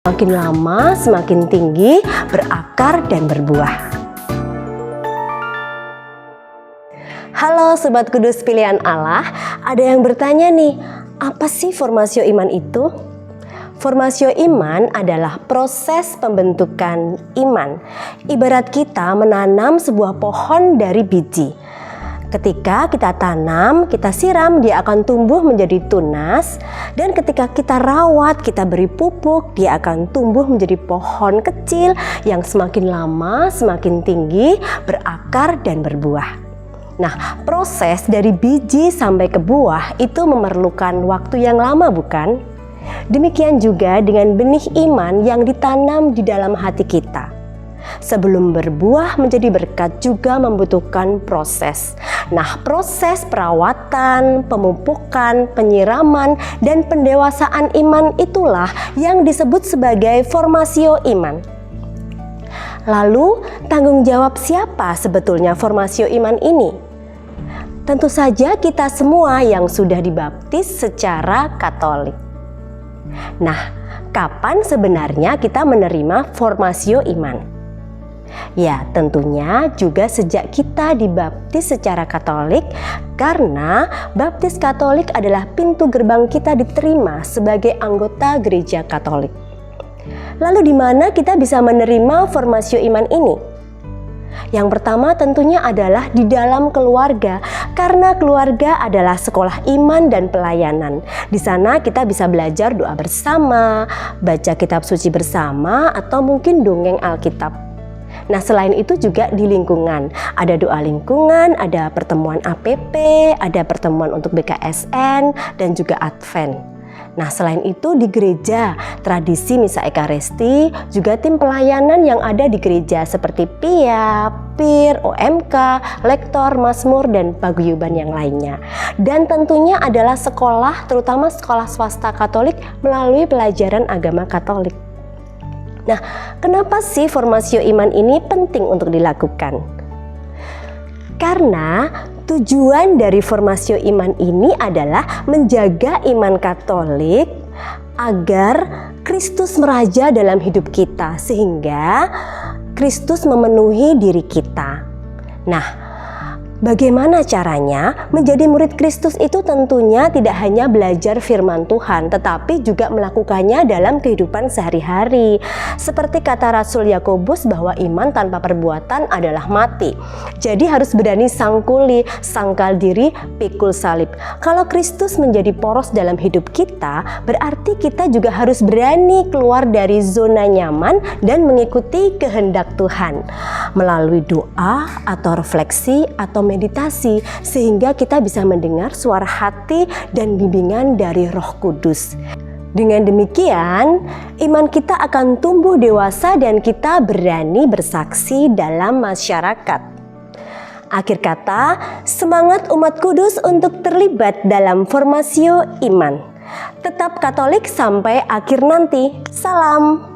Makin lama semakin tinggi, berakar dan berbuah. Halo Sobat Kudus pilihan Allah, ada yang bertanya nih, apa sih formasio iman itu? Formasio iman adalah proses pembentukan iman. Ibarat kita menanam sebuah pohon dari biji. Ketika kita tanam, kita siram, dia akan tumbuh menjadi tunas. Dan ketika kita rawat, kita beri pupuk, dia akan tumbuh menjadi pohon kecil yang semakin lama semakin tinggi, berakar dan berbuah. Nah, proses dari biji sampai ke buah itu memerlukan waktu yang lama, bukan? Demikian juga dengan benih iman yang ditanam di dalam hati kita. Sebelum berbuah menjadi berkat juga membutuhkan proses. Nah, proses perawatan, pemupukan, penyiraman, dan pendewasaan iman itulah yang disebut sebagai formasio iman. Lalu, tanggung jawab siapa sebetulnya formasio iman ini? Tentu saja kita semua yang sudah dibaptis secara Katolik. Nah, kapan sebenarnya kita menerima formasio iman? Ya, tentunya juga sejak kita dibaptis secara Katolik, karena baptis Katolik adalah pintu gerbang kita diterima sebagai anggota gereja Katolik. Lalu di mana kita bisa menerima formasio iman ini? Yang pertama tentunya adalah di dalam keluarga, karena keluarga adalah sekolah iman dan pelayanan. Di sana kita bisa belajar doa bersama, baca kitab suci bersama, atau mungkin dongeng Alkitab. Nah, selain itu juga di lingkungan, ada doa lingkungan, ada pertemuan APP, ada pertemuan untuk BKSN, dan juga Advent. Nah, selain itu di gereja, tradisi misa Ekaristi, juga tim pelayanan yang ada di gereja seperti PIA, PIR, OMK, lektor, mazmur, dan paguyuban yang lainnya. Dan tentunya adalah sekolah, terutama sekolah swasta Katolik melalui pelajaran agama Katolik. Nah, kenapa sih formasio iman ini penting untuk dilakukan? Karena tujuan dari formasio iman ini adalah menjaga iman Katolik agar Kristus meraja dalam hidup kita, sehingga Kristus memenuhi diri kita. Nah, bagaimana caranya? Menjadi murid Kristus itu tentunya tidak hanya belajar firman Tuhan, tetapi juga melakukannya dalam kehidupan sehari-hari. Seperti kata Rasul Yakobus bahwa iman tanpa perbuatan adalah mati. Jadi harus berani sangkuli, sangkal diri, pikul salib. Kalau Kristus menjadi poros dalam hidup kita, berarti kita juga harus berani keluar dari zona nyaman dan mengikuti kehendak Tuhan melalui doa atau refleksi atau meditasi, sehingga kita bisa mendengar suara hati dan bimbingan dari Roh Kudus. Dengan demikian, iman kita akan tumbuh dewasa dan kita berani bersaksi dalam masyarakat. Akhir kata, semangat umat kudus untuk terlibat dalam formasio iman. Tetap Katolik sampai akhir nanti. Salam.